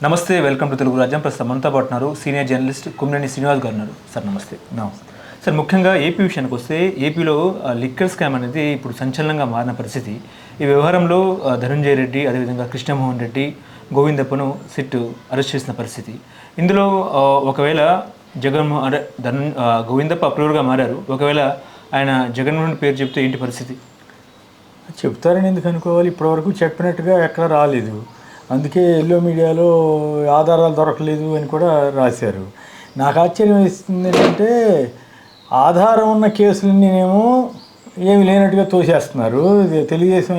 నమస్తే, welcome to Telugu రాజ్యం. ప్రస్తుతం మనతో పాటు ఉన్నారు సీనియర్ జర్నలిస్ట్ కుమ్మినేని శ్రీనివాస్ గారు ఉన్నారు. సార్ నమస్తే. సార్, ముఖ్యంగా ఏపీ విషయానికి వస్తే ఏపీలో లిక్కర్ స్కామ్ అనేది ఇప్పుడు సంచలనంగా మారిన పరిస్థితి. ఈ వ్యవహారంలో ధనంజయ రెడ్డి, అదేవిధంగా కృష్ణమోహన్ రెడ్డి, గోవిందప్పను సిట్ అరెస్ట్ చేసిన పరిస్థితి. ఇందులో ఒకవేళ గోవిందప్ప అప్రూవర్గా మారారు, ఒకవేళ ఆయన జగన్మోహన్ పేరు చెప్తే ఏంటి పరిస్థితి? చెప్తారని ఎందుకు అనుకోవాలి? ఇప్పటివరకు చెప్పినట్టుగా ఎక్కడ రాలేదు. అందుకే ఎల్లో మీడియాలో ఆధారాలు దొరకలేదు అని కూడా రాశారు. నాకు ఆశ్చర్యం వేస్తుంది ఏంటంటే, ఆధారం ఉన్న కేసులన్నీనేమో ఏమి లేనట్టుగా తోసేస్తున్నారు. తెలుగుదేశం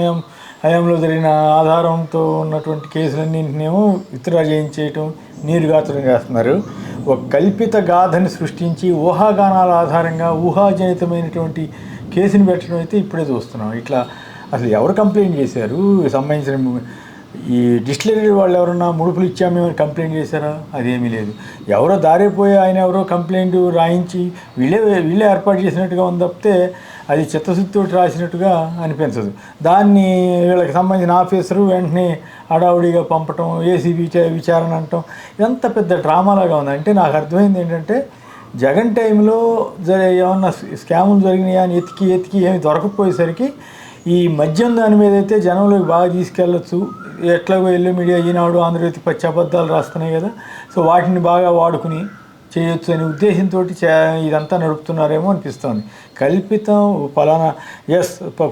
హయాంలో జరిగిన ఆధారంతో ఉన్నటువంటి కేసులన్నింటినేమో విత్డ్రా చేయించేయటం, నీరుగాచడం చేస్తున్నారు. ఒక కల్పిత గాథని సృష్టించి ఊహాగానాల ఆధారంగా ఊహాజనితమైనటువంటి కేసుని పెట్టడం అయితే ఇప్పుడే చూస్తున్నాం. ఇట్లా అసలు ఎవరు కంప్లైంట్ చేశారు? సంబంధించిన ఈ డిస్టిలరీ వాళ్ళు ఎవరన్నా ముడుపులు ఇచ్చామేమని కంప్లైంట్ చేశారా? అదేమీ లేదు. ఎవరో దారిపోయి ఆయన ఎవరో కంప్లైంట్ రాయించి వీళ్ళే ఏర్పాటు చేసినట్టుగా ఉంది తప్పితే అది చిత్తశుద్ధితో రాసినట్టుగా అనిపించదు. దాన్ని వీళ్ళకి సంబంధించిన ఆఫీసరు వెంటనే హడావుడిగా పంపటం, ఏసీబీ విచారణ అంటాం, ఇదంతా పెద్ద డ్రామాలాగా ఉంది. అంటే నాకు అర్థమైంది ఏంటంటే, జగన్ టైంలో ఏమన్నా స్కాములు జరిగినాయా అని ఎతికి ఏమి దొరకకపోయేసరికి ఈ మద్యం దాని మీద అయితే జనంలోకి బాగా తీసుకెళ్ళచ్చు. ఎట్లాగో ఎల్లో మీడియా, ఈనాడు, ఆంధ్రజ్యోతి పచ్చి అబద్ధాలు రాస్తున్నాయి కదా, సో వాటిని బాగా వాడుకుని చేయొచ్చు అనే ఉద్దేశంతో ఇదంతా నడుపుతున్నారేమో అనిపిస్తుంది. కల్పితం ఫలానా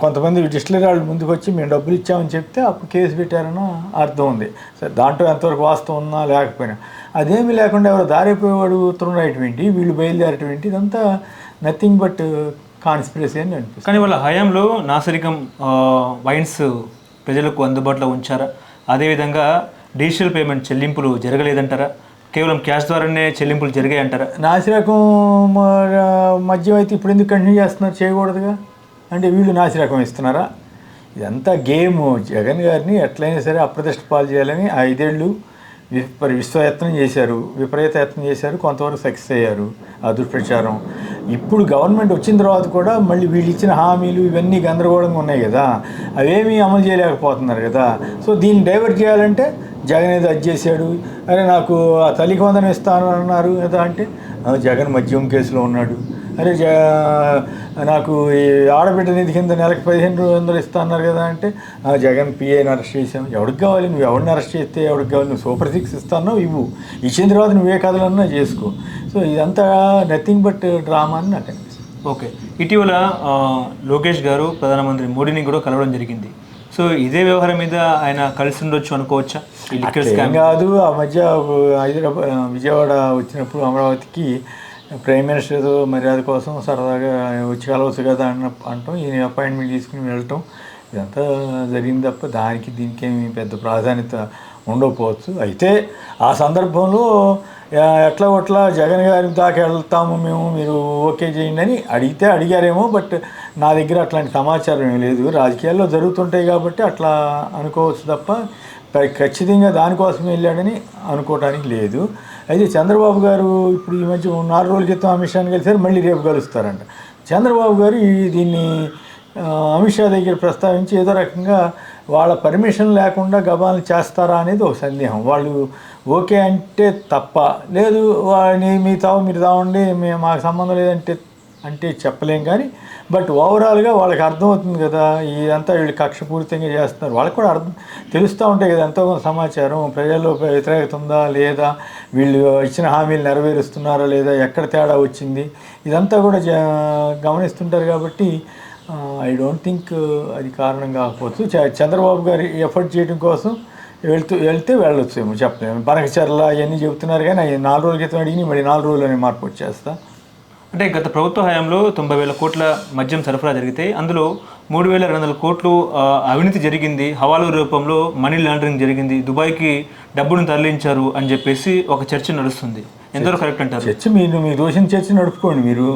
కొంతమంది డిస్టిలరీ వాళ్ళు ముందుకు వచ్చి మేము డబ్బులు ఇచ్చామని చెప్తే అప్పుడు కేసు పెట్టారన్న అర్థం ఉంది. సరే, దాంట్లో ఎంతవరకు వాస్తవం ఉన్నా లేకపోయినా అదేమీ లేకుండా ఎవరు దారిపోయేవాడు ఉత్తరం వీళ్ళు బయలుదేరటువంటి ఇదంతా నథింగ్ బట్ కాన్స్పిరసీ అని అనిపిస్తుంది. కానీ వాళ్ళ హయాంలో నాసరికం వైన్స్ ప్రజలకు అందుబాటులో ఉంచారా? అదేవిధంగా డిజిటల్ పేమెంట్ చెల్లింపులు జరగలేదంటారా? కేవలం క్యాష్ ద్వారానే చెల్లింపులు జరిగాయి అంటారా? నాసిరకం మద్యం అయితే ఇప్పుడు ఎందుకు కంటిన్యూ చేస్తున్నారు? చేయకూడదుగా. అంటే వీళ్ళు నాసిరకం ఇస్తున్నారా? ఇదంతా గేమ్. జగన్ గారిని ఎట్లయినా సరే అప్రతిష్ట పాలు చేయాలని 5 ఏళ్ళు విశ్వయత్నం చేశారు, విపరీత యత్నం చేశారు, కొంతవరకు సక్సెస్ అయ్యారు ఆ దుష్ప్రచారం. ఇప్పుడు గవర్నమెంట్ వచ్చిన తర్వాత కూడా మళ్ళీ వీళ్ళు ఇచ్చిన హామీలు ఇవన్నీ గందరగోళంగా ఉన్నాయి కదా, అవేమీ అమలు చేయలేకపోతున్నారు కదా. సో దీన్ని డైవర్ట్ చేయాలంటే జగన్ ఏదో అది చేశాడు, అరే నాకు ఆ తల్లికి వందనం ఇస్తాను అన్నారు కదా, అంటే జగన్ మద్యం కేసులో ఉన్నాడు. అరే నాకు ఈ ఆడబిడ్డ నిధి కింద నెలకు 1500 ఇస్తా అన్నారు కదా, అంటే జగన్ పిఏని అరెస్ట్ చేసాం. ఎవరికి కావాలి? నువ్వు ఎవరిని అరెస్ట్ చేస్తే ఎవరికి కావాలి? నువ్వు సూపర్ 6 ఇస్తానో ఇవ్వు, ఇచ్చిన తర్వాత నువ్వే కథలన్నా చేసుకో. సో ఇదంతా నథింగ్ బట్ డ్రామా అని నాకు అనిపిస్తుంది. ఓకే, ఇటీవల లోకేష్ గారు ప్రధానమంత్రి మోడీని కూడా కలవడం జరిగింది. సో ఇదే వ్యవహారం మీద ఆయన కలిసి ఉండొచ్చు అనుకోవచ్చా? ఏం కాదు, ఆ మధ్య విజయవాడ వచ్చినప్పుడు అమరావతికి ప్రైమ్ మినిస్టర్తో మర్యాద కోసం సరదాగా వచ్చి కలవచ్చు కదా అంటాం, ఈయన అపాయింట్మెంట్ తీసుకుని వెళ్ళటం, ఇదంతా జరిగింది తప్ప దీనికి ఏమి పెద్ద ప్రాధాన్యత ఉండకపోవచ్చు. అయితే ఆ సందర్భంలో ఎట్లా జగన్ గారి దాకా వెళ్తాము మేము, మీరు ఓకే చేయండి అని అడిగారేమో. బట్ నా దగ్గర అట్లాంటి సమాచారం ఏం లేదు. రాజకీయాల్లో జరుగుతుంటాయి కాబట్టి అట్లా అనుకోవచ్చు తప్ప ఖచ్చితంగా దానికోసం వెళ్ళాడని అనుకోవడానికి లేదు. అయితే చంద్రబాబు గారు ఇప్పుడు ఈ మధ్య 4 రోజుల క్రితం అమిత్ షాని కలిసారు, మళ్ళీ రేపు కలుస్తారంట. చంద్రబాబు గారు దీన్ని అమిత్ షా దగ్గర ప్రస్తావించి ఏదో రకంగా వాళ్ళ పర్మిషన్ లేకుండా గబాలను చేస్తారా అనేది ఒక సందేహం. వాళ్ళు ఓకే అంటే తప్ప లేదు, మీరు తావండి, మాకు సంబంధం లేదంటే చెప్పలేం. కానీ బట్ ఓవరాల్గా వాళ్ళకి అర్థమవుతుంది కదా, ఇదంతా వీళ్ళు కక్షపూరితంగా చేస్తున్నారు. వాళ్ళకి కూడా తెలుస్తూ ఉంటాయి కదా, ఎంతో కొంత సమాచారం, ప్రజల్లో వ్యతిరేకత ఉందా లేదా, వీళ్ళు ఇచ్చిన హామీలు నెరవేరుస్తున్నారా లేదా, ఎక్కడ తేడా వచ్చింది, ఇదంతా కూడా గమనిస్తుంటారు. కాబట్టి ఐ డోంట్ థింక్ అది కారణం కాకపోవచ్చు. చంద్రబాబు గారి ఎఫర్ట్ చేయడం కోసం వెళ్తే వెళ్ళొచ్చు ఏమో, చెప్పలేము. బనకచర్ల అవన్నీ చెబుతున్నారు కానీ 4 రోజుల క్రితం అడిగి మళ్ళీ 4 రోజుల్లోనే మార్పు వచ్చేస్తా. అంటే గత ప్రభుత్వ హయాంలో 90,000 కోట్ల మద్యం సరఫరా జరిగితే అందులో 3,200 కోట్లు అవినీతి జరిగింది, హవాలా రూపంలో మనీ లాండరింగ్ జరిగింది, దుబాయ్కి డబ్బును తరలించారు అని చెప్పేసి ఒక చర్చ నడుస్తుంది. ఎంతవరకు కరెక్ట్ అంటారు? చర్చ మీ దోషిన చర్చ నడుపుకోండి. మీరు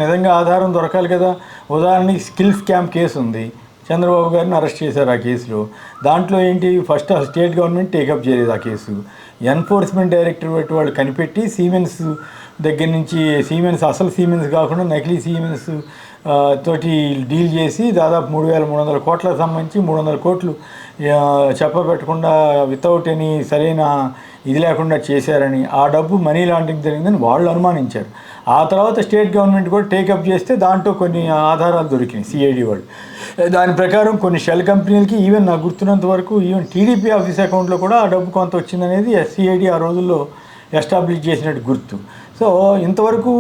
నిజంగా ఆధారం దొరకాలి కదా. ఉదాహరణకి స్కిల్ స్కామ్ కేసు ఉంది, చంద్రబాబు గారిని అరెస్ట్ చేశారు ఆ కేసులో. దాంట్లో ఏంటి, ఫస్ట్ స్టేట్ గవర్నమెంట్ టేకప్ చేయలేదు ఆ కేసు. ఎన్ఫోర్స్మెంట్ డైరెక్టరేట్ వాళ్ళు కనిపెట్టి సిమెన్స్ దగ్గర నుంచి, అసలు సిమెన్స్ కాకుండా నకిలీ సిమెన్స్ తోటి డీల్ చేసి దాదాపు 3,300 కోట్లకు సంబంధించి 300 కోట్లు చెప్పబెట్టకుండా వితౌట్ ఎనీ సరైన ఇది లేకుండా చేశారని, ఆ డబ్బు మనీ లాండరింగ్ జరిగిందని వాళ్ళు అనుమానించారు. ఆ తర్వాత స్టేట్ గవర్నమెంట్ కూడా టేకప్ చేస్తే దాంట్లో కొన్ని ఆధారాలు దొరికినాయి సిఐడి వాళ్ళు. దాని ప్రకారం కొన్ని షెల్ కంపెనీలకి ఈవెన్ నాకు గుర్తున్నంత వరకు ఈవెన్ టీడీపీ ఆఫీస్ అకౌంట్లో కూడా ఆ డబ్బు కొంత వచ్చిందనేది సిఐడి ఆ రోజుల్లో ఎస్టాబ్లిష్ చేసినట్టు గుర్తు. సో ఇంతవరకు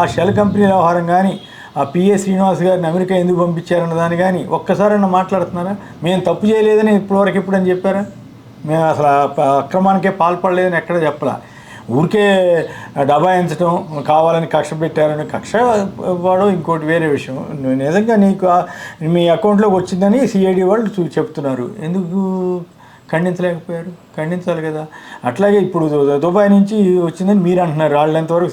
ఆ షెల్ కంపెనీ వ్యవహారం కానీ, ఆ పిఏ శ్రీనివాస్ గారిని అమెరికా ఎందుకు పంపించారన్న దాన్ని కానీ ఒక్కసారైనా మాట్లాడుతున్నారా? మేము తప్పు చేయలేదని ఇప్పటివరకు ఎప్పుడని చెప్పారా? మేము అసలు అక్రమానికే పాల్పడలేదని ఎక్కడ చెప్పలా. ఊరికే డబాయించడం, కావాలని కక్ష పెట్టారని, కక్ష వాడో ఇంకోటి వేరే విషయం. నిజంగా నీకు మీ అకౌంట్లోకి వచ్చిందని సిఐడి వాళ్ళు చెప్తున్నారు. ఎందుకు ఖండించలేకపోయారు? ఖండించాలి కదా. అట్లాగే ఇప్పుడు దుబాయ్ నుంచి వచ్చిందని మీరు అంటున్నారు. వాళ్ళు ఎంతవరకు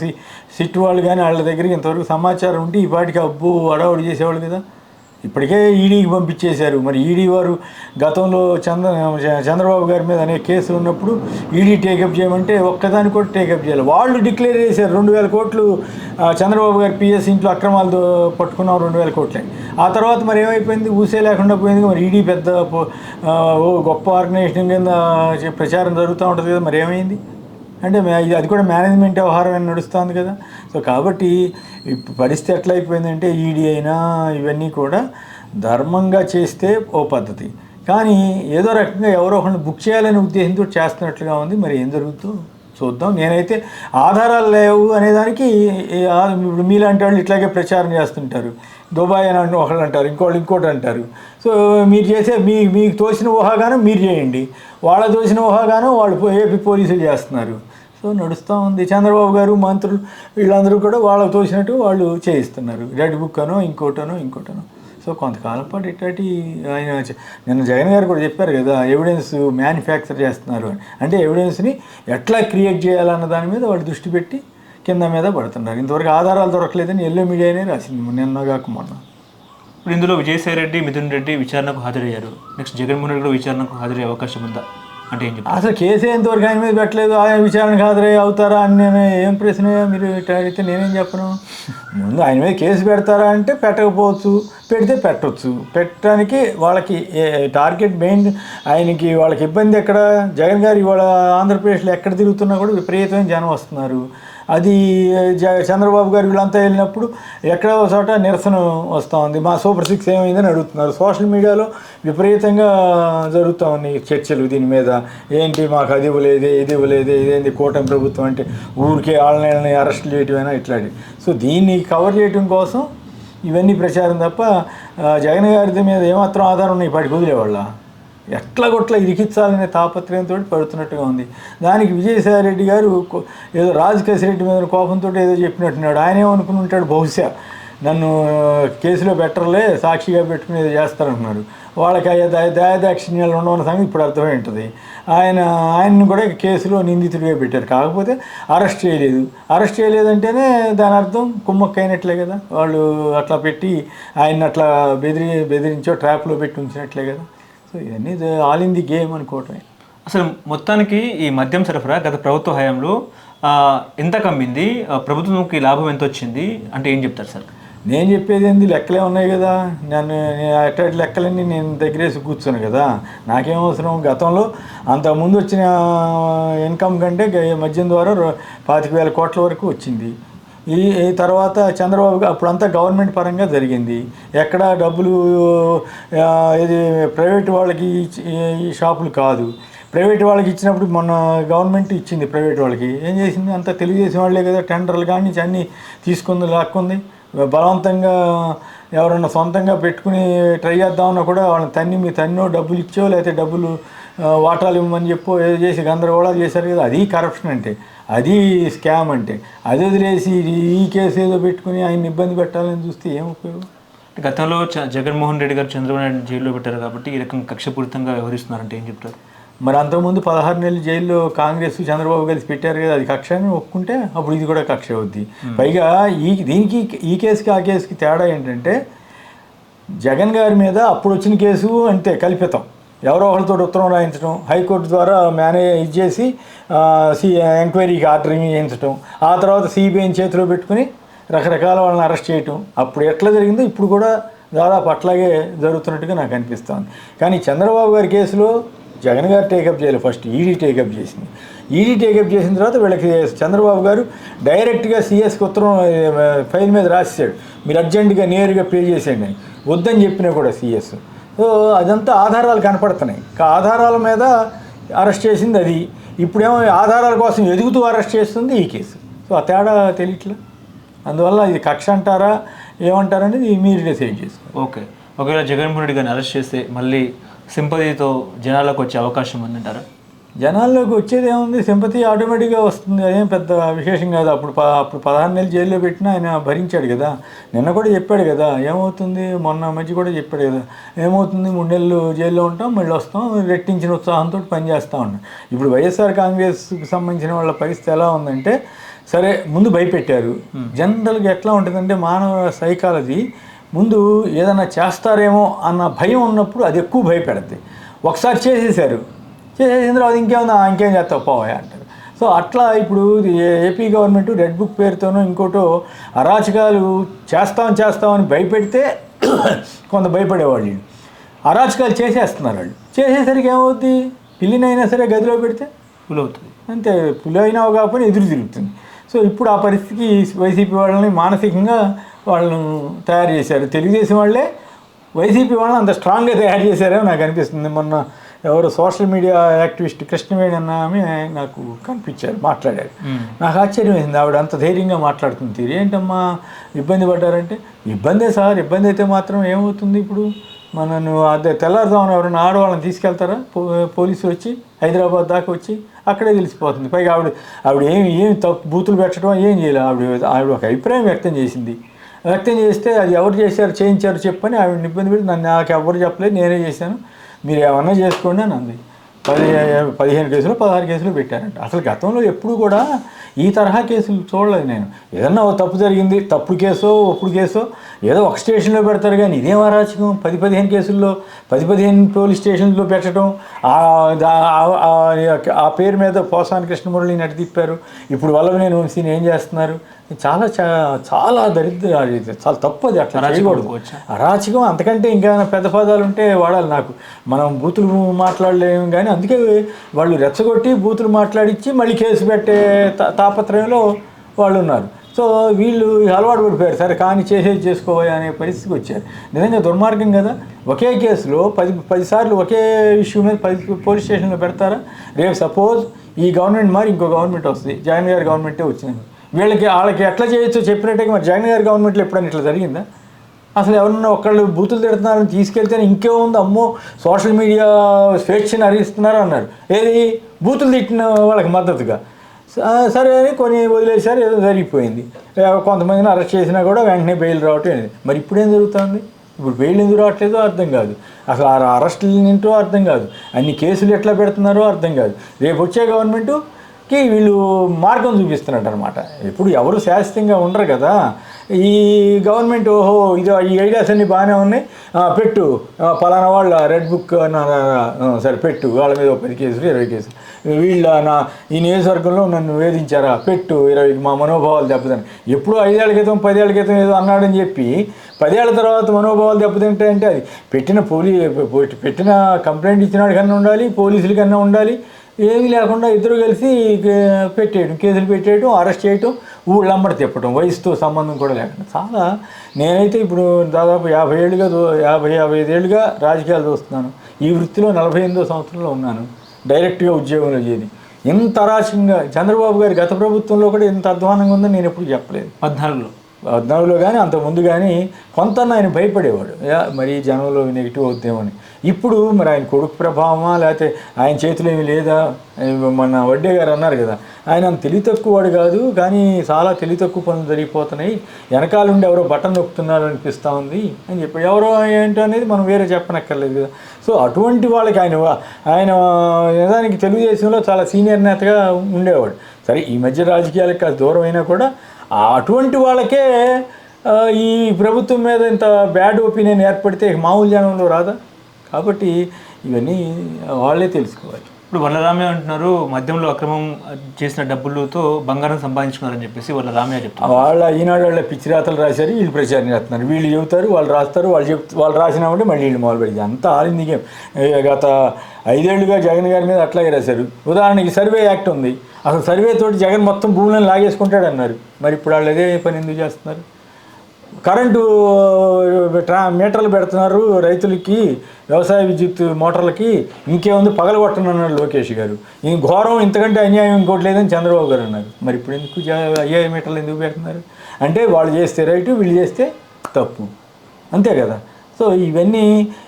సిట్ వాళ్ళు కానీ వాళ్ళ దగ్గరికి ఇంతవరకు సమాచారం ఉంటే ఈ పాటికి అబ్బో అడావుడి చేసేవాళ్ళు కదా. ఇప్పటికే ఈడీకి పంపించేశారు. మరి ఈడీ వారు గతంలో చంద్రబాబు గారి మీద అనేక కేసులు ఉన్నప్పుడు ఈడీ టేకప్ చేయమంటే ఒక్కదాన్ని కూడా టేకప్ చేయాలి. వాళ్ళు డిక్లేర్ చేశారు 2,000 కోట్లు చంద్రబాబు గారి పిఎస్ ఇంట్లో అక్రమాలతో పట్టుకున్నాం 2,000 కోట్లే. ఆ తర్వాత మరి ఏమైపోయింది? ఊసే లేకుండా పోయింది. మరి ఈడీ పెద్ద గొప్ప ఆర్గనైజేషన్ కింద ప్రచారం జరుగుతూ ఉంటుంది కదా, మరి ఏమైంది అంటే అది కూడా మేనేజ్మెంట్ వ్యవహారం నడుస్తుంది కదా. సో కాబట్టి పరిస్థితి ఎట్లా అయిపోయిందంటే ఈడీ అయినా ఇవన్నీ కూడా ధర్మంగా చేస్తే ఓ పద్ధతి, కానీ ఏదో రకంగా ఎవరో ఒకరిని బుక్ చేయాలనే ఉద్దేశంతో చేస్తున్నట్లుగా ఉంది. మరి ఏం జరుగుతుందో చూద్దాం. నేనైతే ఆధారాలు లేవు అనేదానికి ఇప్పుడు మీలాంటి వాళ్ళు ఇట్లాగే ప్రచారం చేస్తుంటారు. దుబాయ్ అని ఒకళ్ళు అంటారు, ఇంకోటి అంటారు. సో మీరు చేసే మీకు తోసిన ఊహాగానం మీరు చేయండి, వాళ్ళ తోసిన ఊహాగానం వాళ్ళు ఏపీ పోలీసులు చేస్తున్నారు. సో నడుస్తూ ఉంది. చంద్రబాబు గారు మంత్రులు వీళ్ళందరూ కూడా వాళ్ళకు తోసినట్టు వాళ్ళు చేయిస్తున్నారు. రెడ్ బుక్ అనో ఇంకోటనో. సో కొంతకాలం పాటు ఇట్లాంటి ఆయన నిన్న జగన్ గారు కూడా చెప్పారు కదా, ఎవిడెన్స్ మ్యానుఫ్యాక్చర్ చేస్తున్నారు అని. అంటే ఎవిడెన్స్ని ఎట్లా క్రియేట్ చేయాలన్న దాని మీద వాళ్ళు దృష్టి పెట్టి కింద మీద పడుతున్నారు. ఇంతవరకు ఆధారాలు దొరకలేదని ఎల్లో మీడియానే రాసింది నిన్న కాక మొన్న. ఇప్పుడు ఇందులో విజయసాయి రెడ్డి, మిథున్ రెడ్డి విచారణకు హాజరయ్యారు. నెక్స్ట్ జగన్మోహన్ రెడ్డి కూడా విచారణకు హాజరయ్యే అవకాశం ఉందా అంటే ఏం చెప్తారు? అసలు కేసు ఎంతవరకు ఆయన మీద పెట్టలేదు, ఆయన విచారణకు హాజరయ్యే అవుతారా అని నేను ఏం ప్రశ్న మీరు అడిగితే నేనేం చెప్పను. ముందు ఆయన మీద కేసు పెడతారా అంటే పెట్టకపోవచ్చు, పెడితే పెట్టవచ్చు. పెట్టడానికి వాళ్ళకి టార్గెట్ మెయిన్ ఆయనకి వాళ్ళకి ఇబ్బంది ఎక్కడ? జగన్ గారు ఇవాళ ఆంధ్రప్రదేశ్లో ఎక్కడ తిరుగుతున్నా కూడా విపరీతమైన జనం వస్తున్నారు. అది చంద్రబాబు గారు వీళ్ళంతా వెళ్ళినప్పుడు ఎక్కడో చోట నిరసన వస్తూ ఉంది. మా సూపర్ 6 ఏమైందని అడుగుతున్నారు. సోషల్ మీడియాలో విపరీతంగా జరుగుతూ ఉన్నాయి చర్చలు దీని మీద. ఏంటి మాకు అది ఇవ్వలేదే, ఇది ఇవ్వలేదే, ఇదేంటి కూటమి ప్రభుత్వం అంటే ఊరికే వాళ్ళని అరెస్ట్ చేయటమైనా ఇట్లాంటి. సో దీన్ని కవర్ చేయడం కోసం ఇవన్నీ ప్రచారం తప్ప జగన్ గారి మీద ఏమాత్రం ఆధారం ఉన్నాయి ఇప్పటికి వదిలేవాళ్ళ. ఎట్లా కొట్లా ఇరికించాలనే తాపత్రయంతో పడుతున్నట్టుగా ఉంది. దానికి విజయసాయి రెడ్డి గారు ఏదో రాజకేశిరెడ్డి మీద కోపంతో ఏదో చెప్పినట్టున్నాడు. ఆయన ఏమనుకుని ఉంటాడు, బహుశా నన్ను కేసులో పెట్టర్లే సాక్షిగా పెట్టుకుని ఏదో చేస్తారంటున్నారు. వాళ్ళకి దయాదాక్షిణ్యాలు ఉండవన్న సంగతి ఇప్పుడు అర్థమై ఉంటుంది. ఆయన్ని కూడా కేసులో నిందితుడిగా పెట్టారు. కాకపోతే అరెస్ట్ చేయలేదంటేనే దాని అర్థం కుమ్మక్కైనట్లే కదా. వాళ్ళు అట్లా పెట్టి ఆయన్ని అట్లా బెదిరించో ట్రాప్లో పెట్టి ఉంచినట్లే కదా. సో ఇవన్నీ ఆల్ ఇన్ ది గేమ్ అనుకోవటమే. అసలు మొత్తానికి ఈ మద్యం సరఫరా గత ప్రభుత్వ హయాంలో ఎంత కమ్మింది, ప్రభుత్వంకి లాభం ఎంత వచ్చింది అంటే ఏం చెప్తారు సార్? నేను చెప్పేది ఏంది, లెక్కలే ఉన్నాయి కదా. నేను అట్లాంటి లెక్కలన్నీ నేను దగ్గరేసి కూర్చోను కదా. నాకేం అవసరం? గతంలో అంతకుముందు వచ్చిన ఇన్కమ్ కంటే మద్యం ద్వారా 25,000 కోట్ల వరకు వచ్చింది. ఈ తర్వాత చంద్రబాబు అప్పుడంతా గవర్నమెంట్ పరంగా జరిగింది. ఎక్కడ డబ్బులు ఇది ప్రైవేట్ వాళ్ళకి ఈ షాపులు కాదు. ప్రైవేట్ వాళ్ళకి ఇచ్చినప్పుడు మొన్న గవర్నమెంట్ ఇచ్చింది ప్రైవేట్ వాళ్ళకి. ఏం చేసింది? అంతా తెలుగుదేశం వాళ్ళే కదా టెండర్లు కానీ అన్నీ తీసుకుంది, లాక్కుంది. బలవంతంగా ఎవరన్నా సొంతంగా పెట్టుకుని ట్రై చేద్దామన్నా కూడా వాళ్ళని తన్నో డబ్బులు ఇచ్చో లేకపోతే డబ్బులు వాటాలు ఇవ్వమని చెప్పో ఏదో చేసి గందరగోళాలు చేశారు కదా. అది కరప్షన్ అంటే, అది స్కామ్ అంటే. అది వదిలేసి ఈ కేసు ఏదో పెట్టుకుని ఆయన ఇబ్బంది పెట్టాలని చూస్తే ఏం ఉపయోగం? గతంలో జగన్మోహన్ రెడ్డి గారు చంద్రబాబు నాయుడు జైల్లో పెట్టారు కాబట్టి ఈ రకంగా కక్షపూరితంగా వ్యవహరిస్తున్నారంటే ఏం చెప్తారు? మరి అంతకుముందు 16 నెలలు జైల్లో కాంగ్రెస్ చంద్రబాబు కలిసి పెట్టారు కదా, అది కక్ష అని ఒప్పుకుంటే అప్పుడు ఇది కూడా కక్ష అవుద్ది. పైగా దీనికి ఈ కేసుకి ఆ కేసుకి తేడా ఏంటంటే, జగన్ గారి మీద అప్పుడు వచ్చిన కేసు అంతే కల్పితం. ఎవరో ఒకరితో ఉత్తరం రాయించడం, హైకోర్టు ద్వారా ఇది చేసి ఎంక్వైరీకి ఆర్డరింగ్ చేయించడం, ఆ తర్వాత సిబిఐని చేతిలో పెట్టుకుని రకరకాల వాళ్ళని అరెస్ట్ చేయటం. అప్పుడు ఎట్లా జరిగిందో ఇప్పుడు కూడా దాదాపు అట్లాగే జరుగుతున్నట్టుగా నాకు అనిపిస్తుంది. కానీ చంద్రబాబు గారి కేసులో జగన్ గారు టేకప్ చేయాలి, ఫస్ట్ ఈడీ టేకప్ చేసింది. ఈడీ టేకప్ చేసిన తర్వాత వీళ్ళకి చంద్రబాబు గారు డైరెక్ట్గా సిఎస్కి ఉత్తరం ఫైల్ మీద రాసేసాడు, మీరు అర్జెంటుగా నేరుగా పే చేసేయండి అని. వద్దని చెప్పినా కూడా సిఎస్. సో అదంతా ఆధారాలు కనపడుతున్నాయి. ఆధారాల మీద అరెస్ట్ చేసింది అది. ఇప్పుడేమో ఆధారాల కోసం ఎదుగుతూ అరెస్ట్ చేస్తుంది ఈ కేసు. సో ఆ తేడా తెలియట్లే. అందువల్ల ఇది కక్ష అంటారా ఏమంటారనేది మీరు డిసైడ్ చేసుకోండి. ఓకే, ఒకవేళ జగన్మోహన్ రెడ్డి గారిని అరెస్ట్ చేస్తే మళ్ళీ సింపతితో జనాలకు వచ్చే అవకాశం ఉందంటారా? జనాల్లోకి వచ్చేది ఏముంది, సింపతి ఆటోమేటిక్గా వస్తుంది. అదేం పెద్ద విశేషం కాదు. అప్పుడు 16 నెలలు జైల్లో పెట్టినా ఆయన భరించాడు కదా. నిన్న కూడా చెప్పాడు కదా ఏమవుతుంది, మొన్న మధ్య కూడా చెప్పాడు కదా ఏమవుతుంది, 3 నెలలు జైల్లో ఉంటాం, మళ్ళీ వస్తాం, రెట్టించిన ఉత్సాహంతో పనిచేస్తూ ఉన్నాం. ఇప్పుడు వైఎస్ఆర్ కాంగ్రెస్కి సంబంధించిన వాళ్ళ పరిస్థితి ఎలా ఉందంటే, సరే ముందు భయపెట్టారు. జనరల్గా ఎట్లా ఉంటుందంటే మానవ సైకాలజీ, ముందు ఏదైనా చేస్తారేమో అన్న భయం ఉన్నప్పుడు అది ఎక్కువ భయపెడద్ది. ఒకసారి చేసేసారు, చేసేసిన తర్వాత ఇంకేం చేస్తావు పోవా అంటారు. సో అట్లా ఇప్పుడు ఏపీ గవర్నమెంట్ రెడ్ బుక్ పేరుతోనో ఇంకోటో అరాచకాలు చేస్తామని భయపెడితే కొంత భయపడేవాళ్ళు. అరాచకాలు చేసేస్తున్నారు వాళ్ళు. చేసేసరికి ఏమవుద్ది, పిల్లినైనా సరే గదిలో పెడితే పులి అవుతుంది. అంతే, పులి అయినా కాకపోయినా ఎదురు తిరుగుతుంది. సో ఇప్పుడు ఆ పరిస్థితికి వైసీపీ వాళ్ళని మానసికంగా వాళ్ళను తయారు చేశారు. తెలుగుదేశం వాళ్ళే వైసీపీ వాళ్ళని అంత స్ట్రాంగ్గా తయారు చేశారేమో నాకు అనిపిస్తుంది. మొన్న ఎవరు సోషల్ మీడియా యాక్టివిస్ట్ కృష్ణవేణి అన్న ఆమె నాకు కనిపించారు, మాట్లాడారు. నాకు ఆశ్చర్యం వేసింది, ఆవిడ అంత ధైర్యంగా మాట్లాడుతుంది. తీరు ఏంటమ్మా ఇబ్బంది పడ్డారంటే, ఇబ్బందే సార్, ఇబ్బంది అయితే మాత్రం ఏమవుతుంది, ఇప్పుడు మనను అదే తెల్లారుదామని ఎవరైనా ఆడవాళ్ళని తీసుకెళ్తారా, పోలీసులు వచ్చి హైదరాబాద్ దాకా వచ్చి అక్కడే తెలిసిపోతుంది. పైగా ఆవిడ ఏమి తప్పు బూతులు పెట్టడం ఏం చేయాలి. ఆవిడ ఒక అభిప్రాయం వ్యక్తం చేసింది. వ్యక్తం చేస్తే అది ఎవరు చేయించారు చెప్పని ఆవిడని ఇబ్బంది పెట్టి, నాకు ఎవరు చెప్పలేదు, నేనే చేశాను, మీరు ఏమన్నా చేసుకోండి అని అంది. 15 కేసులు 16 కేసులు పెట్టారంట. అసలు గతంలో ఎప్పుడు కూడా ఈ తరహా కేసులు చూడలేదు నేను. ఏదన్నా తప్పు జరిగింది, తప్పుడు కేసో ఒప్పుడు కేసో ఏదో ఒక స్టేషన్లో పెడతారు. కానీ ఇదేం అరాచకం, 10-15 కేసుల్లో 10-15 పోలీస్ స్టేషన్లో పెట్టడం, ఆ పేరు మీద పోసాని కృష్ణమురళిని నటి తిప్పారు. ఇప్పుడు వల్లభనేని వంశీని ఏం చేస్తున్నారు, చాలా చాలా చాలా తప్పు అది. అట్లా చేయకూడదు, అరాచకం. అంతకంటే ఇంకా పెద్ద పదాలు ఉంటే వాడాలి. నాకు మనం బూతులు మాట్లాడలేము కానీ అందుకే వాళ్ళు రెచ్చగొట్టి బూతులు మాట్లాడించి మళ్ళీ కేసు పెట్టే తాపత్రయంలో వాళ్ళు ఉన్నారు. సో వీళ్ళు అలవాటు పడిపోయారు. సరే కానీ చేసుకోవాలి అనే పరిస్థితికి వచ్చారు. నిజంగా దుర్మార్గం కదా. ఒకే కేసులో 10 సార్లు ఒకే ఇష్యూ మీద 10 పోలీస్ స్టేషన్లో పెడతారా? రేపు సపోజ్ ఈ గవర్నమెంట్ మరి ఇంకో గవర్నమెంట్ వస్తుంది, జగన్ గారి గవర్నమెంటే వచ్చింది, వాళ్ళకి ఎట్లా చేయొచ్చో చెప్పినట్టుగా మరి జగన్ గారి గవర్నమెంట్లో ఎప్పుడైనా ఇట్లా జరిగిందా? అసలు ఎవరన్నా ఒకళ్ళు బూతులు తిడుతున్నారని తీసుకెళ్తేనే ఇంకేముంది, అమ్మో సోషల్ మీడియా స్వేచ్ఛను హరిస్తున్నారు అన్నారు. ఏది బూతులు తిట్టిన వాళ్ళకి మద్దతుగా. సరే అని కొన్ని వదిలేసారు, ఏదో జరిగిపోయింది. కొంతమందిని అరెస్ట్ చేసినా కూడా వెంటనే బెయిల్ రావటం. మరి ఇప్పుడేం జరుగుతుంది, ఇప్పుడు బెయిల్ ఎందుకు రావట్లేదో అర్థం కాదు. అసలు ఆ అరెస్టులు ఏంటో అర్థం కాదు, అన్ని కేసులు ఎట్లా పెడుతున్నారో అర్థం కాదు. రేపు వచ్చే గవర్నమెంటుకి వీళ్ళు మార్గం చూపిస్తున్నట్టు అనమాట. ఇప్పుడు ఎవరు శాశ్వతంగా ఉండరు కదా. ఈ గవర్నమెంట్ ఓహో ఇది ఈ ఐడియాస్ అన్నీ బాగానే ఉన్నాయి, పెట్టు పలానా వాళ్ళ రెడ్ బుక్ సరే పెట్టు, వాళ్ళ మీద 10 కేసులు 20 కేసులు, వీళ్ళ ఈ నియోజకవర్గంలో నన్ను వేధించారా, పెట్టు 20, మా మనోభావాలు దెబ్బతిని. ఎప్పుడో 5 ఏళ్ల క్రితం 10 ఏళ్ల క్రితం ఏదో అన్నాడని చెప్పి 10 ఏళ్ల తర్వాత మనోభావాలు దెబ్బతింటాయంటే అది పెట్టిన కంప్లైంట్ ఇచ్చినాడు కన్నా ఉండాలి, పోలీసుల కన్నా ఉండాలి. ఏమీ లేకుండా ఇద్దరు కలిసి పెట్టేయడం, కేసులు పెట్టేయడం, అరెస్ట్ చేయటం, ఊళ్ళమ్మడి తిప్పటం, వయసుతో సంబంధం కూడా లేకుండా. చాలా నేనైతే ఇప్పుడు దాదాపు 55 ఏళ్ళుగా రాజకీయాలు చూస్తున్నాను. ఈ వృత్తిలో 48వ సంవత్సరంలో ఉన్నాను. డైరెక్ట్గా ఉద్యోగంలో చేరి ఎంత అరాచకంగా చంద్రబాబు గారి గత ప్రభుత్వంలో కూడా ఎంత అధ్వానంగా ఉందని నేను ఎప్పుడు చెప్పలేదు. 14లో కానీ అంతకుముందు కానీ కొంత ఆయన భయపడేవాడు, మరి జనంలో నెగిటివ్ అవుతామని. ఇప్పుడు మరి ఆయన కొడుకు ప్రభావమా లేకపోతే ఆయన చేతిలో ఏమి లేదా, మన వడ్డే గారు అన్నారు కదా, ఆయన తెలివి తక్కువ వాడు కాదు కానీ చాలా తెలివి తక్కువ పనులు జరిగిపోతున్నాయి, వెనకాల నుండి ఎవరో బటన్ నొక్కుతున్నారు అనిపిస్తూ ఉంది అని చెప్పి. ఎవరో ఏంటో అనేది మనం వేరే చెప్పనక్కర్లేదు కదా. సో అటువంటి వాళ్ళకి ఆయన నిజానికి తెలుగుదేశంలో చాలా సీనియర్ నేతగా ఉండేవాడు. సరే ఈ మధ్య రాజకీయాలకు కాదు దూరం అయినా కూడా అటువంటి వాళ్ళకే ఈ ప్రభుత్వం మీద ఇంత బ్యాడ్ ఒపీనియన్ ఏర్పడితే మామూలు జనంలో రాదా? కాబట్టి ఇవన్నీ వాళ్ళే తెలుసుకోవాలి. ఇప్పుడు వరలరామయ్య అంటున్నారు మద్యంలో అక్రమం చేసిన డబ్బులతో బంగారం సంపాదించుకున్నారని చెప్పేసి వరలరామయ్య చెప్తున్నారు. వాళ్ళ ఈనాడు వాళ్ళ పిచ్చి రాతలు రాశారు, వీళ్ళు ప్రచారం చేస్తున్నారు. వీళ్ళు చెబుతారు, వాళ్ళు రాస్తారు, వాళ్ళు రాసినామంటే మళ్ళీ వీళ్ళు మొదలు పెడితే అంతా ఆరింది గేమ్. గత 5 ఏళ్లుగా జగన్ గారి మీద అట్లాగే రాశారు. ఉదాహరణకి సర్వే యాక్ట్ ఉంది, అసలు సర్వే తోటి జగన్ మొత్తం భూములను లాగేసుకుంటాడు అన్నారు. మరి ఇప్పుడు వాళ్ళు అదే పని ఎందుకు చేస్తున్నారు? కరెంటు మీటర్లు పెడుతున్నారు రైతులకి, వ్యవసాయ విద్యుత్ మోటార్లకి, ఇంకేముంది పగలగొట్టనన్నారు లోకేష్ గారు. ఈ ఘోరం ఇంతకంటే అన్యాయం ఇంకోటి లేదని చంద్రబాబు గారు అన్నారు. మరి ఇప్పుడు ఎందుకు 5000 మీటర్లు ఎందుకు పెడుతున్నారు? అంటే వాళ్ళు చేస్తే రైటు, వీళ్ళు చేస్తే తప్పు, అంతే కదా. సో ఇవన్నీ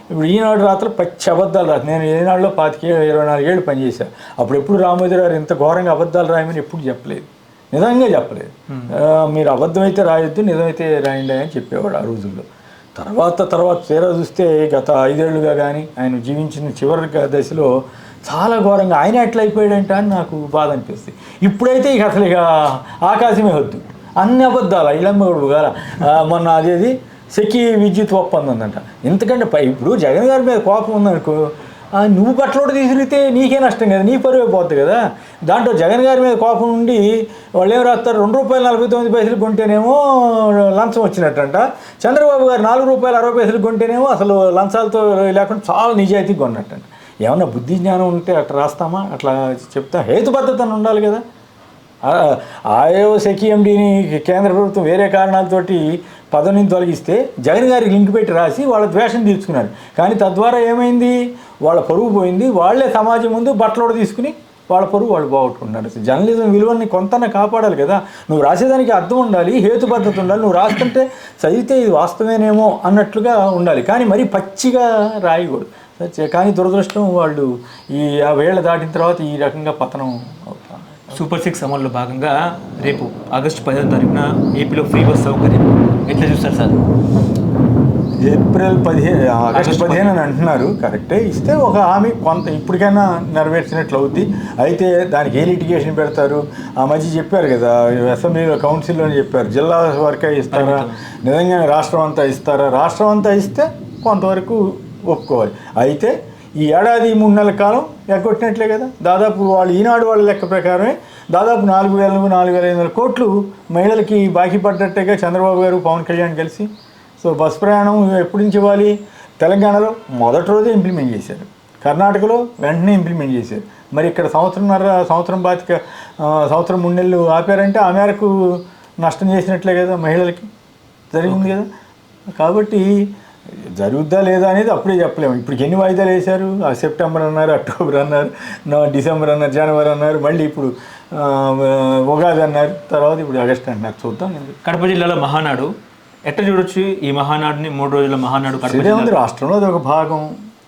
ఇప్పుడు ఈనాడు రాత్రులు పచ్చి అబద్ధాలు రాదు. నేను ఈనాడులో 24 ఏళ్ళు పనిచేశాను. అప్పుడు ఎప్పుడు రామోజీ గారు ఇంత ఘోరంగా అబద్ధాలు రాయమని ఎప్పుడు చెప్పలేదు, నిజంగా చెప్పలేదు. మీరు అబద్ధమైతే రాయొద్దు, నిజమైతే రాయండి అని చెప్పేవాడు ఆ రోజుల్లో. తర్వాత తీరా చూస్తే గత 5 ఏళ్లుగా కానీ ఆయన జీవించిన చివరి దశలో చాలా ఘోరంగా ఆయన ఎట్లా అయిపోయాడంట అని నాకు బాధ అనిపిస్తుంది. ఇప్పుడైతే ఇక అసలు ఇక ఆకాశమే వద్దు, అన్ని అబద్ధాలు. ఇళ్ళమ్మడు కదా మొన్న అదేది సెకి విద్యుత్ ఒప్పందం ఉందంట. ఎందుకంటే ఇప్పుడు జగన్ గారి మీద కోపం ఉందనుకో, నువ్వు బట్టలోడు తీసుకెళ్తే నీకే నష్టం కదా, నీ పరువే పోతుంది కదా. దాంట్లో జగన్ గారి మీద కోపం ఉండి వాళ్ళు ఏం రాస్తారు, ₹2.49 కొంటేనేమో లంచం వచ్చినట్టంట. చంద్రబాబు గారు ₹4.60 కొంటేనేమో అసలు లంచాలతో లేకుండా చాలా నిజాయితీగా కొన్నట్టంట. ఏమన్నా బుద్ధి జ్ఞానం ఉంటే అట్లా రాస్తామా? అట్లా చెప్తా హేతుబద్ధత ఉండాలి కదా. ఆయో సెకి ఎండీని కేంద్ర ప్రభుత్వం వేరే కారణాలతోటి పదవిని తొలగిస్తే జగన్ గారికి లింక్ పెట్టి రాసి వాళ్ళ ద్వేషం తీర్చుకున్నారు. కానీ తద్వారా ఏమైంది, వాళ్ళ పరువు పోయింది. వాళ్ళే సమాజం ముందు బట్టలోడు తీసుకుని వాళ్ళ పరువు వాళ్ళు బాగొట్టుకున్నారు. జర్నలిజం విలువల్ని కొంతనే కాపాడాలి కదా. నువ్వు రాసేదానికి అర్థం ఉండాలి, హేతుబద్ధత ఉండాలి. నువ్వు రాస్తుంటే చదివితే ఇది వాస్తవేనేమో అన్నట్లుగా ఉండాలి, కానీ మరీ పచ్చిగా రాయకూడదు. కానీ దురదృష్టం వాళ్ళు ఈ 50 ఏళ్ళు దాటిన తర్వాత ఈ రకంగా పతనం అవుతారు. సూపర్ 6 అమల్లో భాగంగా రేపు ఆగస్టు 10వ తారీఖున ఏపీలో ఫ్రీ బస్ సౌకర్యం ఎట్లా చూస్తారు సార్? ఆగస్టు 15 అని అంటున్నారు, కరెక్టే. ఇస్తే ఒక హామీ కొంత ఇప్పటికైనా నెరవేర్చినట్లు అవుద్ది. అయితే దానికి ఏ లిటిగేషన్ పెడతారు? ఆ మధ్య చెప్పారు కదా, అసెంబ్లీలో కౌన్సిల్లో చెప్పారు, జిల్లా వరకే ఇస్తారా, నిజంగానే రాష్ట్రం అంతా ఇస్తారా? రాష్ట్రం అంతా ఇస్తే కొంతవరకు ఒప్పుకోవాలి. అయితే ఈ ఏడాది 3 నెలల కాలం ఎగ్గొట్టినట్లే కదా. దాదాపు వాళ్ళు ఈనాడు వాళ్ళ లెక్క ప్రకారమే దాదాపు 4,500 కోట్లు మహిళలకి బాకీ పడ్డట్టేగా చంద్రబాబు గారు పవన్ కళ్యాణ్ కలిసి. సో బస్ ప్రయాణం ఎప్పటి నుంచి ఇవ్వాలి? తెలంగాణలో మొదటి రోజే ఇంప్లిమెంట్ చేశారు, కర్ణాటకలో వెంటనే ఇంప్లిమెంట్ చేశారు. మరి ఇక్కడ సంవత్సరం 3 నెలలు ఆపారంటే ఆ మేరకు నష్టం చేసినట్లే కదా, మహిళలకి జరిగింది కదా. కాబట్టి జరుగుద్దా లేదా అనేది అప్పుడే చెప్పలేము. ఇప్పుడు ఎన్ని వాయిదాలు వేశారు? సెప్టెంబర్ అన్నారు, అక్టోబర్ అన్నారు, డిసెంబర్ అన్నారు, జనవరి అన్నారు, మళ్ళీ ఇప్పుడు ఉగాది అన్నారు, తర్వాత ఇప్పుడు ఆగస్టు అంటున్నారు. చూద్దాం. కడప జిల్లాలో మహానాడు ఎట్లా చూడొచ్చు? ఈ మహానాడుని 3 రోజుల మహానాడు ఉంది, రాష్ట్రంలో అది ఒక భాగం.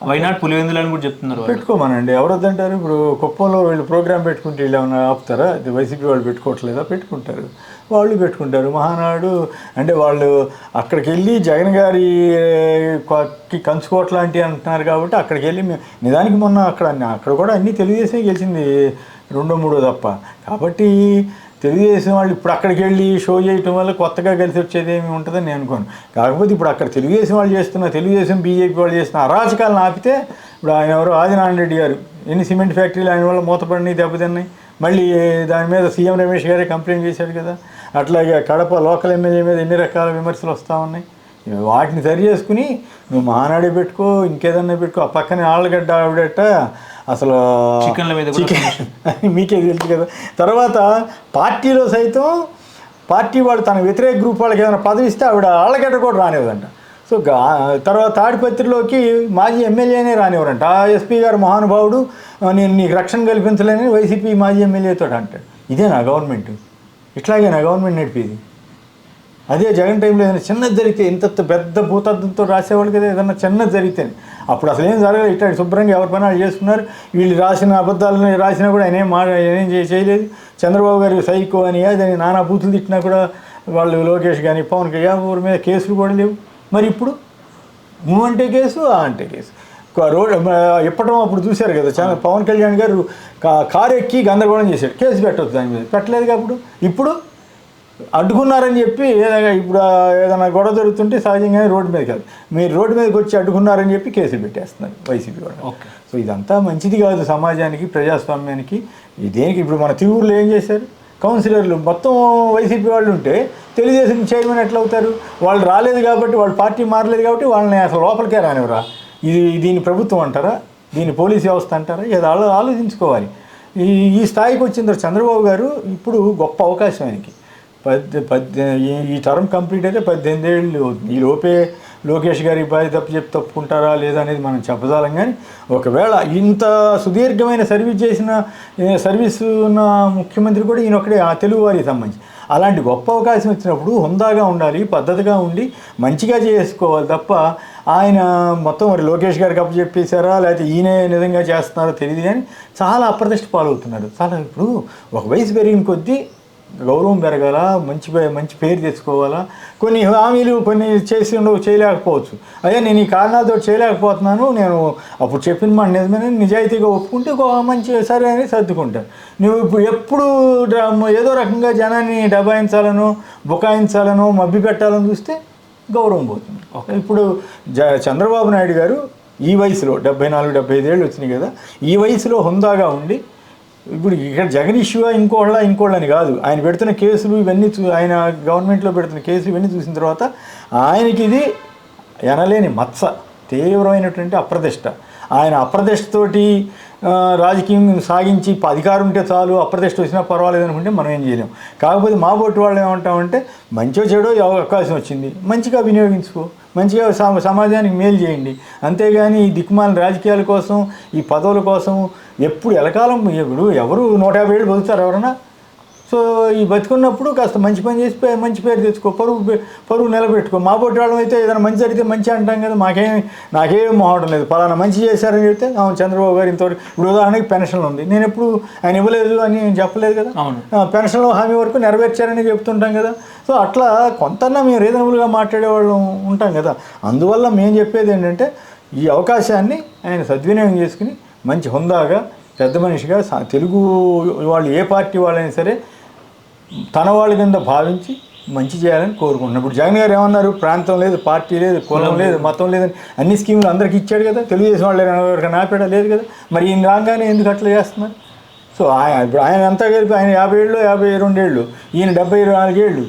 వైనాడు పులివెందులు అని కూడా చెప్తున్నారు. పెట్టుకోమనండి, ఎవరొద్దంటారు? ఇప్పుడు కుప్పంలో వీళ్ళు ప్రోగ్రామ్ పెట్టుకుంటే వీళ్ళు ఏమన్నా ఆపుతారా? అది వైసీపీ వాళ్ళు పెట్టుకోవట్లేదా? పెట్టుకుంటారు, వాళ్ళు పెట్టుకుంటారు. మహానాడు అంటే వాళ్ళు అక్కడికి వెళ్ళి జగన్ గారికి కంచుకోవట్ లాంటివి అంటున్నారు కాబట్టి అక్కడికి వెళ్ళి నిజానికి మొన్న అక్కడ కూడా అన్నీ తెలుగుదేశం గెలిచింది, 2-3 తప్ప. కాబట్టి తెలుగుదేశం వాళ్ళు ఇప్పుడు అక్కడికి వెళ్ళి షో చేయటం వల్ల కొత్తగా కలిసి వచ్చేది ఏమి ఉంటుందని నేను అనుకోను. కాకపోతే ఇప్పుడు అక్కడ తెలుగుదేశం వాళ్ళు చేస్తున్న, తెలుగుదేశం బీజేపీ వాళ్ళు చేస్తున్న అరాచకాలను ఆపితే, ఇప్పుడు ఆయన ఎవరో ఆదినారాయణ రెడ్డి గారు ఎన్ని సిమెంట్ ఫ్యాక్టరీలు ఆయన వల్ల మూతపడినాయి, దెబ్బతిన్నాయి. మళ్ళీ దాని మీద సీఎం రమేష్ గారే కంప్లైంట్ చేశారు కదా. అట్లాగే కడప లోకల్ ఎమ్మెల్యే మీద ఎన్ని రకాల విమర్శలు వస్తూ ఉన్నాయి. వాటిని సరి చేసుకుని నువ్వు మహానాడే పెట్టుకో, ఇంకేదన్నా పెట్టుకో. ఆ పక్కనే ఆళ్ళగడ్డ ఆవిడట అసలు చికెన్ల మీద మీకే తెలుసు కదా. తర్వాత పార్టీలో సైతం పార్టీ వాళ్ళు తన వ్యతిరేక గ్రూప్ వాళ్ళకి ఏదైనా పదవి ఇస్తే ఆవిడ ఆళ్ళగడ్డ కూడా రానివ్వదంట. సో తర్వాత తాడిపత్రిలోకి మాజీ ఎమ్మెల్యేనే రానివ్వరంట. ఆ ఎస్పీ గారు మహానుభావుడు, నేను నీకు రక్షణ కల్పించలేని వైసీపీ మాజీ ఎమ్మెల్యేతో అంటాడు. ఇదే నా గవర్నమెంట్, ఇట్లాగే నా గవర్నమెంట్ నడిపేది. అదే జగన్ టైంలో ఏదైనా చిన్నది జరిగితే ఇంత పెద్ద భూతార్థంతో రాసేవాళ్ళు కదా, ఏదన్నా చిన్నది జరిగితే. అప్పుడు అసలు ఏం జరగలేదు, ఇట్లా శుభ్రంగా ఎవరి పని వాళ్ళు చేసుకున్నారు. వీళ్ళు రాసిన అబద్ధాలను రాసినా కూడా ఆయన ఏం చేయలేదు. చంద్రబాబు గారు సైకో అని అదని నానా బూతులు తిట్టినా కూడా వాళ్ళు లోకేష్ కానీ పవన్ కళ్యాణ్ ఊరి మీద కేసులు కూడా లేవు. మరి ఇప్పుడు నువ్వు అంటే కేసు, ఆ అంటే కేసు. రోడ్ ఇప్పటం అప్పుడు చూశారు కదా, పవన్ కళ్యాణ్ గారు కారు ఎక్కి గందరగోళం చేశాడు, కేసు పెట్టవచ్చు దాని మీద, పెట్టలేదు. అప్పుడు ఇప్పుడు అడ్డుకున్నారని చెప్పి ఇప్పుడు ఏదైనా గొడవ జరుగుతుంటే సహజంగానే రోడ్డు మీదకి వెళ్తారు. మీరు రోడ్డు మీదకి వచ్చి అడ్డుకున్నారని చెప్పి కేసులు పెట్టేస్తున్నారు వైసీపీ వాళ్ళు. సో ఇదంతా మంచిది కాదు సమాజానికి, ప్రజాస్వామ్యానికి. దేనికి ఇప్పుడు మన తిరువురులో ఏం చేశారు, కౌన్సిలర్లు మొత్తం వైసీపీ వాళ్ళు ఉంటే తెలుగుదేశం చైర్మన్ ఎట్లా అవుతారు? వాళ్ళు రాలేదు కాబట్టి, వాళ్ళు పార్టీ మారలేదు కాబట్టి వాళ్ళని అసలు లోపలికే రానివరా? దీని ప్రభుత్వం అంటారా, దీని పోలీస్ వ్యవస్థ అంటారా? ఏదో ఆలోచించుకోవాలి. ఈ స్థాయికి వచ్చిన తర్వాత చంద్రబాబు గారు ఇప్పుడు గొప్ప అవకాశం ఆయనకి. ఈ టర్మ్ కంప్లీట్ అయితే 18 ఏళ్ళు. ఈ లోపే లోకేష్ గారికి బాధ్యత తప్పుకుంటారా లేదా అనేది మనం చెప్పదాలం. కానీ ఒకవేళ ఇంత సుదీర్ఘమైన సర్వీస్ ఉన్న ముఖ్యమంత్రి కూడా ఈయనొక్కడే ఆ తెలుగు వారికి సంబంధించి. అలాంటి గొప్ప అవకాశం వచ్చినప్పుడు హుందాగా ఉండాలి, పద్ధతిగా ఉండి మంచిగా చేసుకోవాలి తప్ప ఆయన మొత్తం మరి లోకేష్ గారికి అప్పచెప్పేశారా లేకపోతే ఈయనే నిజంగా చేస్తున్నారో తెలియదు. కానీ చాలా అప్రతిష్ట పాలవుతున్నాడు. చాలా ఇప్పుడు ఒక వయసు పెరిగిన కొద్దీ గౌరవం పెరగాల, మంచి పేరు తెచ్చుకోవాలా. కొన్ని హామీలు కొన్ని చేయలేకపోవచ్చు. అయ్యా నేను ఈ కారణాలతో చేయలేకపోతున్నాను, నేను అప్పుడు చెప్పిన మాట నిజమేనని నిజాయితీగా ఒప్పుకుంటే మంచి సరే అని సర్దుకుంటాను. నువ్వు ఇప్పుడు ఎప్పుడు ఏదో రకంగా జనాన్ని దబాయించాలనో బుకాయించాలనో మభ్య పెట్టాలని చూస్తే గౌరవం పోతుంది. ఇప్పుడు చంద్రబాబు నాయుడు గారు ఈ వయసులో 74-75 ఏళ్ళు వచ్చినాయి కదా, ఈ వయసులో హుందాగా ఉండి ఇప్పుడు ఇక్కడ జగన్ ఇష్యూ ఇంకోళ్ళని కాదు, ఆయన పెడుతున్న కేసులు ఇవన్నీ ఆయన గవర్నమెంట్లో పెడుతున్న కేసులు ఇవన్నీ చూసిన తర్వాత ఆయనకి ఇది ఎనలేని మత్స, తీవ్రమైనటువంటి అప్రతిష్ట. ఆయన అప్రతిష్టతోటి రాజకీయం సాగించి అధికారం ఉంటే చాలు, అప్రతిష్ట వచ్చినా పర్వాలేదు అనుకుంటే మనం ఏం చేయలేం. కాకపోతే మా బోటి వాళ్ళు ఏమంటామంటే మంచో చెడో అవకాశం వచ్చింది, మంచిగా వినియోగించుకో, మంచిగా సమాజానికి మేలు చేయండి. అంతేగాని ఈ దిక్కుమాలిన రాజకీయాల కోసం, ఈ పదవుల కోసం ఎప్పుడు ఎలకాలం ఎవరు 150 ఏళ్ళు బతుకుతారు ఎవరన్నా? సో ఈ బతుకున్నప్పుడు కాస్త మంచి పని చేసి మంచి పేరు తెచ్చుకో, పరువు నిలబెట్టుకో. మా బోటి వాళ్ళం అయితే ఏదైనా మంచి జరిగితే మంచి అంటాం కదా, నాకేం మొహటం లేదు. పలానా మంచి చేశారని చెప్తే అవును చంద్రబాబు గారు ఇంతవరకు ఇప్పుడు ఉదాహరణకి పెన్షన్ ఉంది, నేను ఎప్పుడు ఆయన ఇవ్వలేదు అని చెప్పలేదు కదా, పెన్షన్లో హామీ వరకు నెరవేర్చారని చెప్తుంటాం కదా. సో అట్లా కొంతన్నా మేము రీజనబుల్గా మాట్లాడేవాళ్ళం ఉంటాం కదా. అందువల్ల మేము చెప్పేది ఏంటంటే ఈ అవకాశాన్ని ఆయన సద్వినియోగం చేసుకుని మంచి హుందాగా పెద్ద మనిషిగా తెలుగు వాళ్ళు ఏ పార్టీ వాళ్ళైనా సరే తన వాళ్ళ కింద భావించి మంచి చేయాలని కోరుకుంటున్నాను. ఇప్పుడు జగన్ గారు ఏమన్నారు, ప్రాంతం లేదు, పార్టీ లేదు, కులం లేదు, మతం లేదని అన్ని స్కీములు అందరికీ ఇచ్చాడు కదా, తెలుగుదేశం వాళ్ళు ఎవరికైనా నాపేడా లేదు కదా. మరి ఈయన రాగానే ఎందుకు అట్లా చేస్తున్నారు? సో ఇప్పుడు ఆయన అంతా కలిపి ఆయన 50 ఏళ్ళు 52 ఏళ్ళు, ఈయన 74 ఏళ్ళు,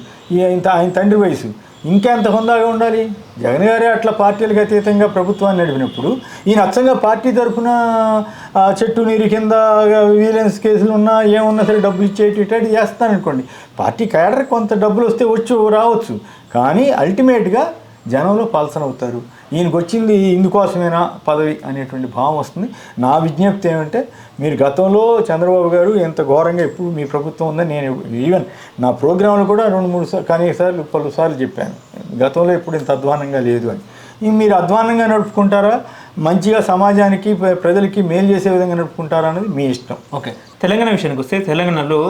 ఆయన తండ్రి వయసు, ఇంకెంత హుందాగా ఉండాలి? జగన్ గారే అట్లా పార్టీలకు అతీతంగా ప్రభుత్వాన్ని నడిపినప్పుడు ఈయన అచ్చంగా పార్టీ తరఫున చెట్టు నీరు కింద విజిలెన్స్ కేసులు ఉన్నా ఏమున్నా సరే డబ్బులు ఇచ్చేటి చేస్తాననుకోండి, పార్టీ క్యాడర్ కొంత డబ్బులు వస్తే రావచ్చు, కానీ అల్టిమేట్గా జనంలో పల్సన్ అవుతారు. ఈయనకు వచ్చింది ఇందుకోసమేనా పదవి అనేటువంటి భావం వస్తుంది. నా విజ్ఞప్తి ఏమంటే మీరు గతంలో చంద్రబాబు గారు ఎంత ఘోరంగా ఇప్పుడు మీ ప్రభుత్వం ఉందని నేను ఈవెన్ నా ప్రోగ్రాంలో కూడా 2-3 పలుసార్లు చెప్పాను, గతంలో ఎప్పుడు ఇంత అధ్వానంగా లేదు అని. మీరు అధ్వానంగా నడుపుకుంటారా, మంచిగా సమాజానికి ప్రజలకి మేలు చేసే విధంగా నడుపుకుంటారా అనేది మీ ఇష్టం. ఓకే, తెలంగాణ విషయానికి వస్తే తెలంగాణలో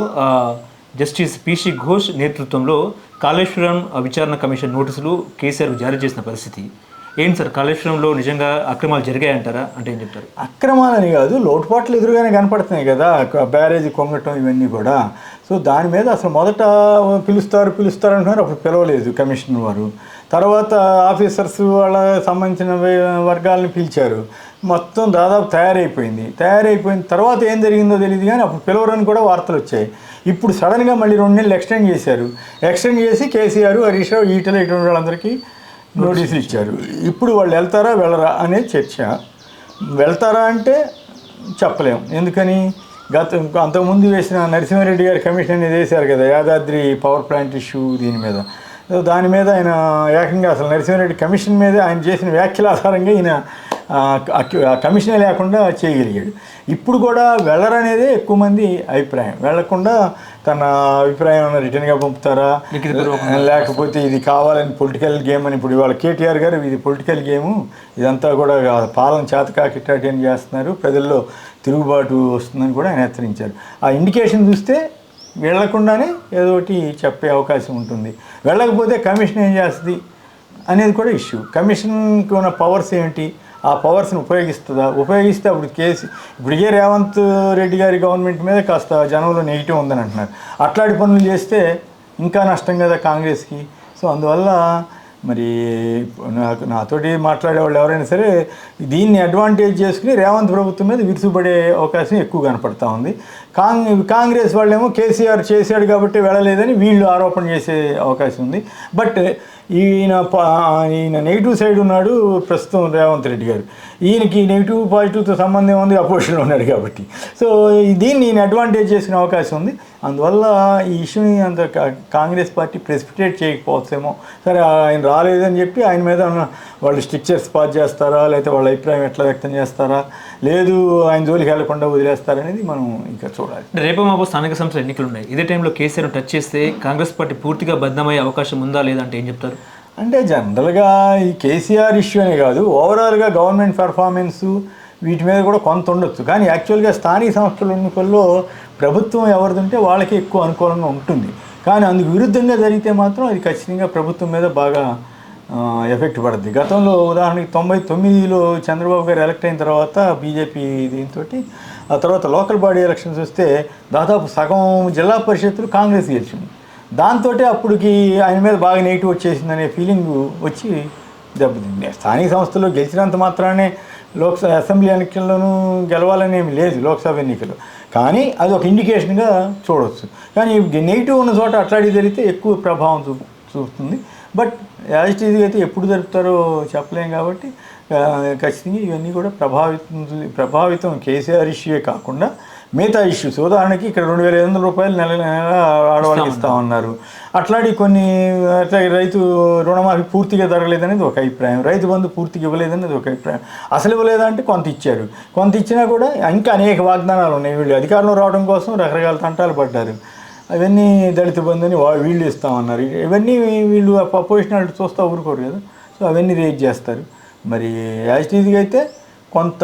జస్టిస్ పిసి ఘోష్ నేతృత్వంలో కాళేశ్వరం విచారణ కమిషన్ నోటీసులు కేసీఆర్ జారీ చేసిన పరిస్థితి ఏంటి సార్? కాళేశ్వరంలో నిజంగా అక్రమాలు జరిగాయంటారా? అంటే ఏం చెప్తారు? అక్రమాలని కాదు, లోటుపాట్లు ఎదురుగానే కనపడుతున్నాయి కదా, బ్యారేజీ కొంగటం ఇవన్నీ కూడా. సో దాని మీద అసలు మొదట పిలుస్తారు అంటున్నారు, అప్పుడు పిలవలేదు కమిషన్ వారు. తర్వాత ఆఫీసర్స్ వాళ్ళ సంబంధించిన వర్గాలను పిలిచారు, మొత్తం దాదాపు తయారైపోయిన తర్వాత ఏం జరిగిందో తెలియదు, కానీ అప్పుడు పిలవరని కూడా వార్తలు వచ్చాయి. ఇప్పుడు సడన్గా మళ్ళీ 2 నెలలు ఎక్స్టెండ్ చేసి కేసీఆర్, హరీష్ రావు, ఈటల ఇటువంటి వాళ్ళందరికీ నోటీసులు ఇచ్చారు. ఇప్పుడు వాళ్ళు వెళ్తారా వెళ్ళరా అనే చర్చ. వెళ్తారా అంటే చెప్పలేము, ఎందుకని అంతకుముందు వేసిన నరసింహారెడ్డి గారి కమిషన్ అనేది వేశారు కదా, యాదాద్రి పవర్ ప్లాంట్ ఇష్యూ, దాని మీద ఆయన ఏకంగా అసలు నరసింహారెడ్డి కమిషన్ మీద ఆయన చేసిన వ్యాఖ్యల ఆధారంగా ఈయన కమిషనే లేకుండా చేయగలిగాడు. ఇప్పుడు కూడా వెళ్ళరనేదే ఎక్కువ మంది అభిప్రాయం. వెళ్లకుండా తన అభిప్రాయం రిటర్న్గా పంపుతారా, లేకపోతే ఇది కావాలని పొలిటికల్ గేమ్ అని. ఇప్పుడు ఇవాళ కేటీఆర్ గారు ఇది పొలిటికల్ గేము, ఇదంతా కూడా పాలన చేతకాకిట్టాటేం చేస్తున్నారు, ప్రజల్లో తిరుగుబాటు వస్తుందని కూడా ఆయన హెచ్చరించారు. ఆ ఇండికేషన్ చూస్తే వెళ్లకుండానే ఏదో ఒకటి చెప్పే అవకాశం ఉంటుంది. వెళ్ళకపోతే కమిషన్ ఏం చేస్తుంది అనేది కూడా ఇష్యూ. కమిషన్కి ఉన్న పవర్స్ ఏంటి, ఆ పవర్స్ని ఉపయోగిస్తే అప్పుడు ఇప్పటికే రేవంత్ రెడ్డి గారి గవర్నమెంట్ మీద కాస్త జనంలో నెగిటివ్ ఉందని అంటున్నారు. అట్లాంటి పనులు చేస్తే ఇంకా నష్టం కదా కాంగ్రెస్కి. సో అందువల్ల మరి నాతోటి మాట్లాడేవాళ్ళు ఎవరైనా సరే దీన్ని అడ్వాంటేజ్ చేసుకుని రేవంత్ ప్రభుత్వం మీద విరుచుపడే అవకాశం ఎక్కువ కనపడతా ఉంది. కాంగ్రెస్ వాళ్ళేమో కేసీఆర్ చేశాడు కాబట్టి వెళ్ళలేదని వీళ్ళు ఆరోపణ చేసే అవకాశం ఉంది. బట్ ఈయన నెగిటివ్ సైడ్ ఉన్నాడు ప్రస్తుతం రేవంత్ రెడ్డి గారు. ఈయనకి నెగిటివ్ పాజిటివ్తో సంబంధం ఉంది, అపోజిషన్లో ఉన్నాడు కాబట్టి. సో దీన్ని ఈయన అడ్వాంటేజ్ చేసుకునే అవకాశం ఉంది. అందువల్ల ఈ ఇష్యూని అంత కాంగ్రెస్ పార్టీ ప్రెసిపిటేట్ చేయకపోవచ్చేమో. సరే ఆయన రాలేదని చెప్పి ఆయన మీద వాళ్ళు స్ట్రిక్చర్స్ పాస్ చేస్తారా, లేకపోతే వాళ్ళ అభిప్రాయం ఎట్లా వ్యక్తం చేస్తారా, లేదు ఆయన జోలికి వెళ్లకుండా వదిలేస్తారనేది మనం ఇంకా చూడాలి. రేపు మాపు స్థానిక సంస్థల ఎన్నికలు ఉన్నాయి. ఇదే టైంలో కేసీఆర్ టచ్ చేస్తే కాంగ్రెస్ పార్టీ పూర్తిగా బద్దమయ్యే అవకాశం ఉందా లేదంటే ఏం చెప్తారు? అంటే జనరల్గా ఈ కేసీఆర్ ఇష్యూ అనే కాదు, ఓవరాల్గా గవర్నమెంట్ పెర్ఫార్మెన్సు వీటి మీద కూడా కొంత ఉండొచ్చు. కానీ యాక్చువల్గా స్థానిక సంస్థల ఎన్నికల్లో ప్రభుత్వం ఎవరిదంటే వాళ్ళకి ఎక్కువ అనుకూలంగా ఉంటుంది. కానీ అందుకు విరుద్ధంగా జరిగితే మాత్రం అది ఖచ్చితంగా ప్రభుత్వం మీద బాగా ఎఫెక్ట్ పడుతుంది. గతంలో ఉదాహరణకి 99లో చంద్రబాబు గారు ఎలక్ట్ అయిన తర్వాత బీజేపీ దీంతో ఆ తర్వాత లోకల్ బాడీ ఎలక్షన్స్ వస్తే దాదాపు సగం జిల్లా పరిషత్తులు కాంగ్రెస్ గెలిచింది. దాంతో అప్పటికి ఆయన మీద బాగా నెగిటివ్ వచ్చేసిందనే ఫీలింగ్ వచ్చి దెబ్బతింది. స్థానిక సంస్థల్లో గెలిచినంత మాత్రానే లోక్సభ అసెంబ్లీ ఎన్నికల్లోనూ గెలవాలని ఏమి లేదు లోక్సభ ఎన్నికలు. కానీ అది ఒక ఇండికేషన్గా చూడవచ్చు. కానీ నెగిటివ్ ఉన్న చోట అట్లాంటివి జరిగితే ఎక్కువ ప్రభావం చూస్తుంది. బట్ యాజ్ ఇట్ ఈజ్ అయితే ఎప్పుడు జరుపుతారో చెప్పలేం కాబట్టి ఖచ్చితంగా ఇవన్నీ కూడా ప్రభావితం కేసీఆర్ ఇష్యూయే కాకుండా మిగతా ఇష్యూస్. ఉదాహరణకి ఇక్కడ 2,500 రూపాయలు నెల ఆడవాళ్ళకి ఇస్తామన్నారు. అట్లాంటి కొన్ని అట్లా రైతు రుణమాఫీ పూర్తిగా జరగలేదనేది ఒక అభిప్రాయం, రైతు బంధు పూర్తిగా ఇవ్వలేదనేది ఒక అభిప్రాయం. అసలు ఇవ్వలేదంటే కొంత ఇచ్చారు, కొంత ఇచ్చినా కూడా ఇంకా అనేక వాగ్దానాలు ఉన్నాయి. వీళ్ళు అధికారంలో రావడం కోసం రకరకాల తంటాలు పడ్డారు. అవన్నీ దళిత బంధుని వీళ్ళు ఇస్తామన్నారు. ఇవన్నీ వీళ్ళు అపోజిషన్ వాళ్ళు చూస్తూ ఊరుకోరు కదా. సో అవన్నీ రేజ్ చేస్తారు. మరి యాజిటీజ్గా అయితే కొంత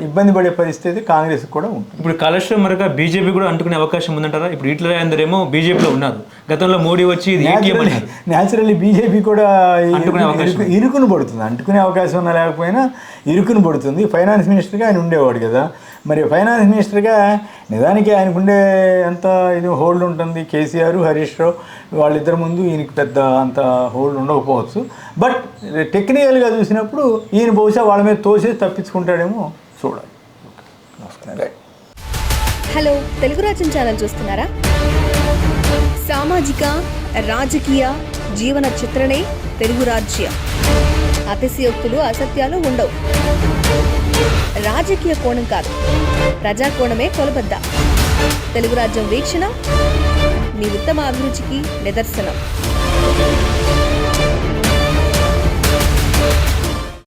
ఇబ్బంది పడే పరిస్థితి కాంగ్రెస్ కూడా ఉంటుంది. ఇప్పుడు కాళేశ్వరం మరొక బీజేపీ కూడా అంటుకునే అవకాశం ఉందంటారా? ఇప్పుడు ఈటల రాజేందర్ ఏమో బీజేపీలో ఉన్నారు, గతంలో మోడీ వచ్చి న్యాచురల్లీ బీజేపీ కూడా ఇరుకును పడుతుంది. అంటుకునే అవకాశం ఉన్నా లేకపోయినా ఇరుకును పడుతుంది. ఫైనాన్స్ మినిస్టర్గా ఆయన ఉండేవాడు కదా. మరి ఫైనాన్స్ మినిస్టర్గా నిజానికి ఆయనకు ఉండే ఎంత ఇది హోల్డ్ ఉంటుంది. కేసీఆర్, హరీష్ రావు వాళ్ళిద్దరి ముందు ఈయనకి పెద్ద అంత హోల్డ్ ఉండకపోవచ్చు. బట్ టెక్నికల్గా చూసినప్పుడు ఈయన బహుశా వాళ్ళ మీద తోసేసి తప్పించుకుంటాడేమో చూడాలి. హలో, తెలుగు రాజ్యం ఛానల్ చూస్తున్నారా? సామాజిక రాజకీయ జీవన చిత్రణే తెలుగు రాజ్యం. అతిశయోక్తులు అసత్యాలు ఉండవు. రాజకీయ కోణం కాదు, ప్రజా కోణమే కొలబద్ద. తెలుగు రాజ్యం వీక్షణ మీ ఉత్తమ అభిరుచికి నిదర్శనం.